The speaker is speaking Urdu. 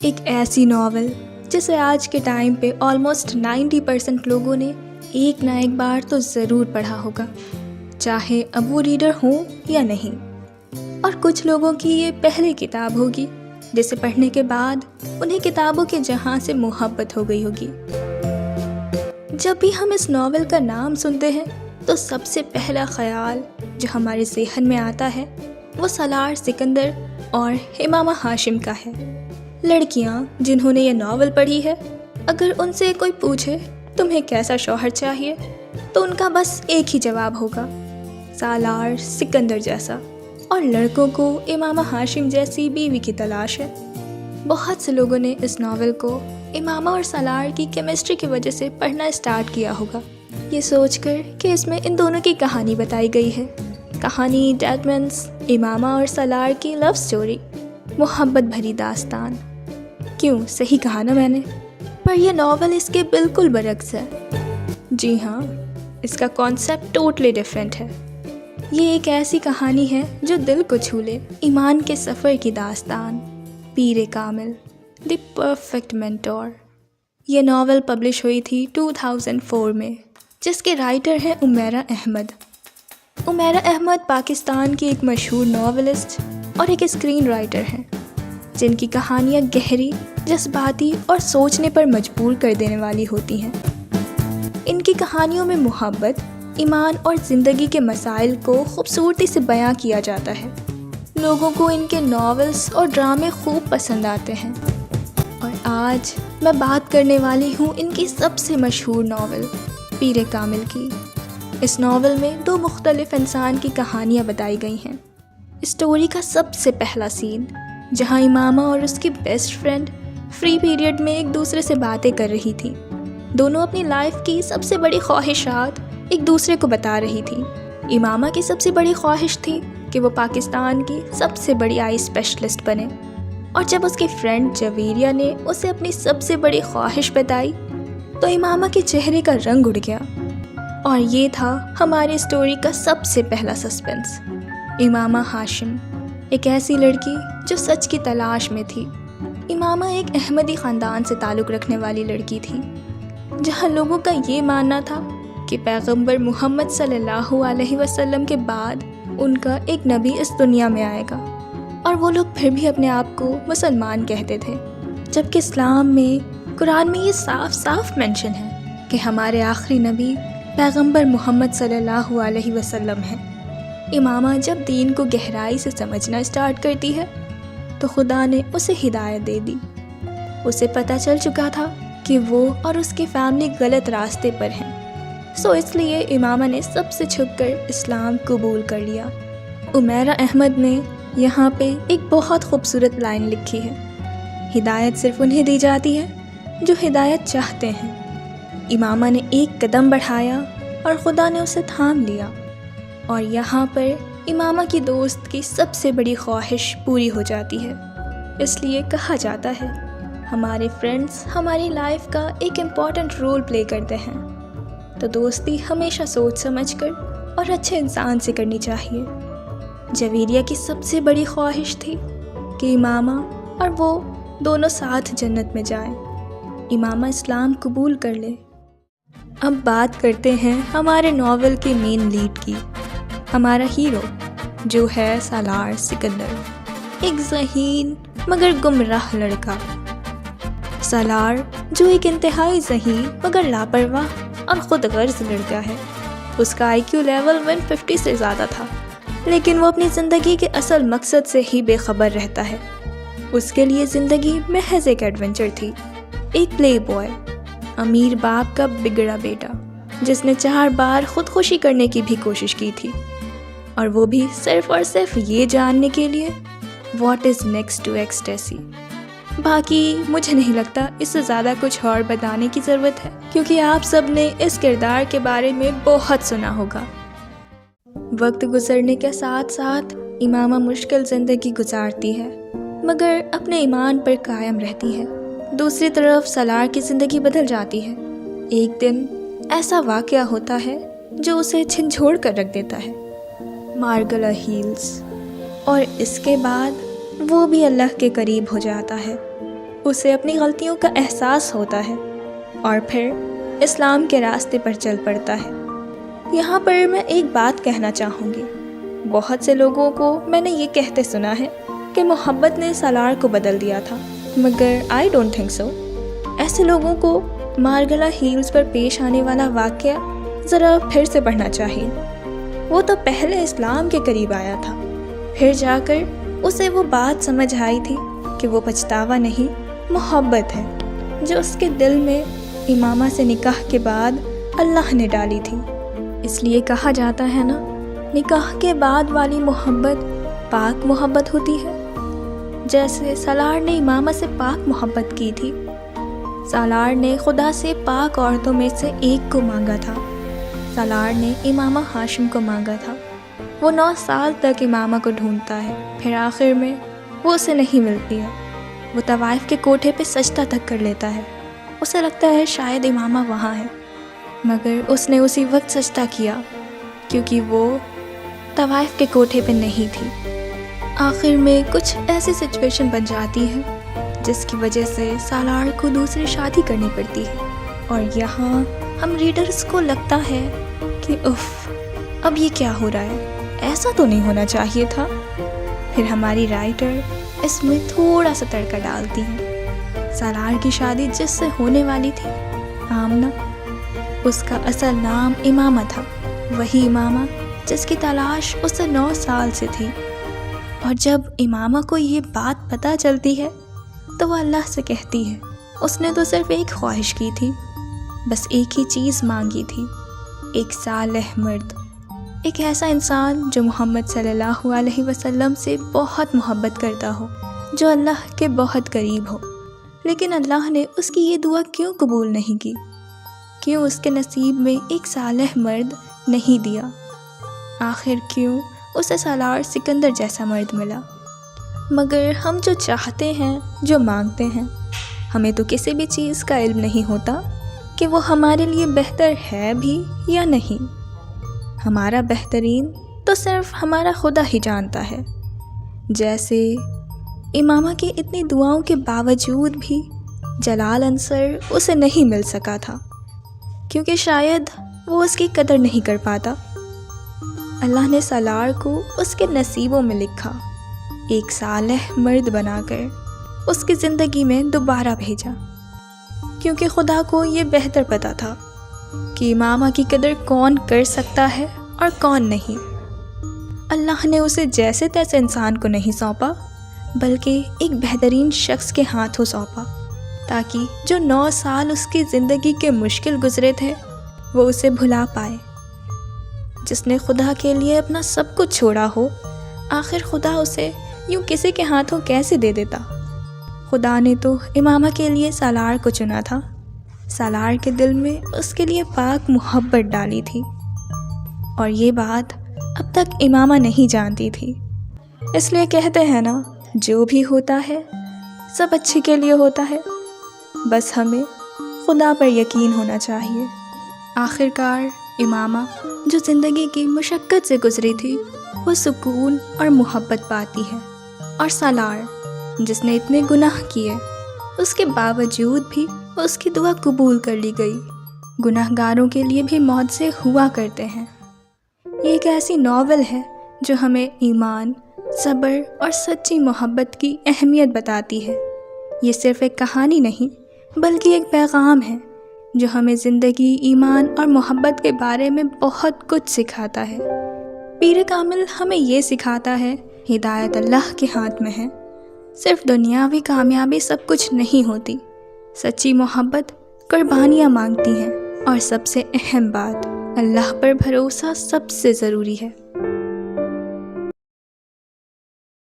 ایک ایسی ناول جسے آج کے ٹائم پہ آلموسٹ 90% لوگوں نے ایک نہ ایک بار تو ضرور پڑھا ہوگا، چاہے اب وہ ریڈر ہوں یا نہیں۔ اور کچھ لوگوں کی یہ پہلی کتاب ہوگی جسے پڑھنے کے بعد انہیں کتابوں کے جہاں سے محبت ہو گئی ہوگی۔ جب بھی ہم اس ناول کا نام سنتے ہیں تو سب سے پہلا خیال جو ہمارے ذہن میں آتا ہے وہ سالار سکندر اور امامہ ہاشم کا ہے۔ لڑکیاں جنہوں نے یہ ناول پڑھی ہے، اگر ان سے کوئی پوچھے تمہیں کیسا شوہر چاہیے تو ان کا بس ایک ہی جواب ہوگا، سالار سکندر جیسا۔ اور لڑکوں کو امامہ ہاشم جیسی بیوی کی تلاش ہے۔ بہت سے لوگوں نے اس ناول کو امامہ اور سالار کی کیمسٹری کی وجہ سے پڑھنا اسٹارٹ کیا ہوگا، یہ سوچ کر کہ اس میں ان دونوں کی کہانی بتائی گئی ہے۔ کہانی ڈیٹ مینس امامہ اور سالار کی لو سٹوری، محبت بھری داستان۔ کیوں، صحیح کہا نا میں نے؟ پر یہ ناول اس کے بالکل برعکس ہے۔ جی ہاں، اس کا کانسیپٹ ٹوٹلی ڈیفرنٹ ہے۔ یہ ایک ایسی کہانی ہے جو دل کو چھو لے، ایمان کے سفر کی داستان، Peer Kamil, the perfect mentor. یہ ناول پبلش ہوئی تھی 2004 میں، جس کے رائٹر ہیں عمیرہ احمد۔ عمیرہ احمد پاکستان کی ایک مشہور ناولسٹ اور ایک اسکرین رائٹر ہیں، جن کی کہانیاں گہری، جذباتی اور سوچنے پر مجبور کر دینے والی ہوتی ہیں۔ ان کی کہانیوں میں محبت، ایمان اور زندگی کے مسائل کو خوبصورتی سے بیاں کیا جاتا ہے۔ لوگوں کو ان کے ناولز اور ڈرامے خوب پسند آتے ہیں۔ اور آج میں بات کرنے والی ہوں ان کی سب سے مشہور ناول پیر کامل کی۔ اس ناول میں دو مختلف انسان کی کہانیاں بتائی گئی ہیں۔ اسٹوری کا سب سے پہلا سین جہاں امامہ اور اس کی بیسٹ فرینڈ فری پیریڈ میں ایک دوسرے سے باتیں کر رہی تھی۔ دونوں اپنی لائف کی سب سے بڑی خواہشات ایک دوسرے کو بتا رہی تھی۔ امامہ کی سب سے بڑی خواہش تھی کہ وہ پاکستان کی سب سے بڑی آئی اسپیشلسٹ بنے، اور جب اس کی فرینڈ جویریہ نے اسے اپنی سب سے بڑی خواہش بتائی تو امامہ کے چہرے کا رنگ اڑ گیا۔ اور یہ تھا ہماری اسٹوری کا سب سے پہلا سسپنس، امامہ ہاشم، ایک ایسی لڑکی جو سچ کی تلاش میں تھی۔ امامہ ایک احمدی خاندان سے تعلق رکھنے والی لڑکی تھی، جہاں لوگوں کا یہ ماننا تھا کہ پیغمبر محمد صلی اللہ علیہ وسلم کے بعد ان کا ایک نبی اس دنیا میں آئے گا، اور وہ لوگ پھر بھی اپنے آپ کو مسلمان کہتے تھے، جبکہ اسلام میں، قرآن میں یہ صاف صاف مینشن ہے کہ ہمارے آخری نبی پیغمبر محمد صلی اللہ علیہ وسلم ہیں۔ امامہ جب دین کو گہرائی سے سمجھنا اسٹارٹ کرتی ہے تو خدا نے اسے ہدایت دے دی۔ اسے پتہ چل چکا تھا کہ وہ اور اس کی فیملی غلط راستے پر ہیں، سو اس لیے امامہ نے سب سے چھپ کر اسلام قبول کر لیا۔ عمیرہ احمد نے یہاں پہ ایک بہت خوبصورت لائن لکھی ہے، ہدایت صرف انہیں دی جاتی ہے جو ہدایت چاہتے ہیں۔ امامہ نے ایک قدم بڑھایا اور خدا نے اسے تھام لیا، اور یہاں پر امامہ کی دوست کی سب سے بڑی خواہش پوری ہو جاتی ہے۔ اس لیے کہا جاتا ہے ہمارے فرینڈز ہماری لائف کا ایک امپورٹنٹ رول پلے کرتے ہیں، تو دوستی ہمیشہ سوچ سمجھ کر اور اچھے انسان سے کرنی چاہیے۔ جویریہ کی سب سے بڑی خواہش تھی کہ امامہ اور وہ دونوں ساتھ جنت میں جائیں، امامہ اسلام قبول کر لے۔ اب بات کرتے ہیں ہمارے ناول کے مین لیڈ کی، ہمارا ہیرو جو ہے سالار سکندر، ایک ذہین مگر گمراہ لڑکا۔ سالار جو ایک انتہائی ذہین مگر لاپرواہ اور خود غرض لڑکا ہے۔ اس کا IQ لیول 150 سے زیادہ تھا، لیکن وہ اپنی زندگی کے اصل مقصد سے ہی بے خبر رہتا ہے۔ اس کے لیے زندگی محض ایک ایڈونچر تھی، ایک پلے بوائے، امیر باپ کا بگڑا بیٹا جس نے 4 بار خودکشی کرنے کی بھی کوشش کی تھی، اور وہ بھی صرف اور صرف یہ جاننے کے لیے what is next to ecstasy. باقی مجھے نہیں لگتا اس سے زیادہ کچھ اور بتانے کی ضرورت ہے، کیونکہ آپ سب نے اس کردار کے بارے میں بہت سنا ہوگا۔ وقت گزرنے کے ساتھ ساتھ امامہ مشکل زندگی گزارتی ہے، مگر اپنے ایمان پر قائم رہتی ہے۔ دوسری طرف سالار کی زندگی بدل جاتی ہے۔ ایک دن ایسا واقعہ ہوتا ہے جو اسے جھنجھوڑ کر رکھ دیتا ہے، مارگلا ہیلز، اور اس کے بعد وہ بھی اللہ کے قریب ہو جاتا ہے۔ اسے اپنی غلطیوں کا احساس ہوتا ہے اور پھر اسلام کے راستے پر چل پڑتا ہے۔ یہاں پر میں ایک بات کہنا چاہوں گی، بہت سے لوگوں کو میں نے یہ کہتے سنا ہے کہ محبت نے سالار کو بدل دیا تھا، مگر آئی ڈونٹ تھنک سو۔ ایسے لوگوں کو مارگلا ہیلز پر پیش آنے والا واقعہ ذرا پھر سے پڑھنا چاہیے۔ وہ تو پہلے اسلام کے قریب آیا تھا، پھر جا کر اسے وہ بات سمجھ آئی تھی کہ وہ پچھتاوا نہیں، محبت ہے، جو اس کے دل میں امامہ سے نکاح کے بعد اللہ نے ڈالی تھی۔ اس لیے کہا جاتا ہے نا، نکاح کے بعد والی محبت پاک محبت ہوتی ہے۔ جیسے سالار نے امامہ سے پاک محبت کی تھی، سالار نے خدا سے پاک عورتوں میں سے ایک کو مانگا تھا، سالار نے امامہ ہاشم کو مانگا تھا۔ وہ 9 سال تک امامہ کو ڈھونڈتا ہے، پھر آخر میں وہ اسے نہیں ملتی ہے۔ وہ طوائف کے کوٹھے پہ سجدہ تک کر لیتا ہے، اسے لگتا ہے شاید امامہ وہاں ہے، مگر اس نے اسی وقت سجدہ کیا کیونکہ وہ طوائف کے کوٹھے پہ نہیں تھی۔ آخر میں کچھ ایسی سچویشن بن جاتی ہے جس کی وجہ سے سالار کو دوسری شادی کرنی پڑتی ہے، اور یہاں ہم ریڈرز کو لگتا ہے کہ اف، اب یہ کیا ہو رہا ہے، ایسا تو نہیں ہونا چاہیے تھا۔ پھر ہماری رائٹر اس میں تھوڑا سا تڑکا ڈالتی ہے۔ سالار کی شادی جس سے ہونے والی تھی، آمنہ، اس کا اصل نام امامہ تھا، وہی امامہ جس کی تلاش اسے 9 سال سے تھی۔ اور جب امامہ کو یہ بات پتہ چلتی ہے تو وہ اللہ سے کہتی ہے، اس نے تو صرف ایک خواہش کی تھی، بس ایک ہی چیز مانگی تھی، ایک صالح مرد، ایک ایسا انسان جو محمد صلی اللہ علیہ وسلم سے بہت محبت کرتا ہو، جو اللہ کے بہت قریب ہو۔ لیکن اللہ نے اس کی یہ دعا کیوں قبول نہیں کی؟ کیوں اس کے نصیب میں ایک صالح مرد نہیں دیا؟ آخر کیوں اسے سالار سکندر جیسا مرد ملا؟ مگر ہم جو چاہتے ہیں، جو مانگتے ہیں، ہمیں تو کسی بھی چیز کا علم نہیں ہوتا کہ وہ ہمارے لیے بہتر ہے بھی یا نہیں۔ ہمارا بہترین تو صرف ہمارا خدا ہی جانتا ہے۔ جیسے امامہ کی اتنی دعاؤں کے باوجود بھی جلال انصر اسے نہیں مل سکا تھا، کیونکہ شاید وہ اس کی قدر نہیں کر پاتا۔ اللہ نے سالار کو اس کے نصیبوں میں لکھا، ایک صالح مرد بنا کر اس کی زندگی میں دوبارہ بھیجا، کیونکہ خدا کو یہ بہتر پتہ تھا کہ امامہ کی قدر کون کر سکتا ہے اور کون نہیں۔ اللہ نے اسے جیسے تیسے انسان کو نہیں سونپا، بلکہ ایک بہترین شخص کے ہاتھوں سونپا، تاکہ جو 9 سال اس کی زندگی کے مشکل گزرے تھے وہ اسے بھلا پائے۔ جس نے خدا کے لیے اپنا سب کچھ چھوڑا ہو، آخر خدا اسے یوں کسی کے ہاتھوں کیسے دے دیتا؟ خدا نے تو امامہ کے لیے سالار کو چنا تھا، سالار کے دل میں اس کے لیے پاک محبت ڈالی تھی، اور یہ بات اب تک امامہ نہیں جانتی تھی۔ اس لیے کہتے ہیں نا، جو بھی ہوتا ہے سب اچھے کے لیے ہوتا ہے، بس ہمیں خدا پر یقین ہونا چاہیے۔ آخرکار امامہ جو زندگی کی مشقت سے گزری تھی، وہ سکون اور محبت پاتی ہے، اور سالار جس نے اتنے گناہ کیے، اس کے باوجود بھی اس کی دعا قبول کر لی گئی۔ گناہ گاروں کے لیے بھی معجزے ہوا کرتے ہیں۔ یہ ایک ایسی ناول ہے جو ہمیں ایمان، صبر اور سچی محبت کی اہمیت بتاتی ہے۔ یہ صرف ایک کہانی نہیں، بلکہ ایک پیغام ہے جو ہمیں زندگی، ایمان اور محبت کے بارے میں بہت کچھ سکھاتا ہے۔ پیر کامل ہمیں یہ سکھاتا ہے، ہدایت اللہ کے ہاتھ میں ہے۔ صرف دنیاوی کامیابی سب کچھ نہیں ہوتی، سچی محبت قربانیاں مانگتی ہیں، اور سب سے اہم بات، اللہ پر بھروسہ سب سے ضروری ہے۔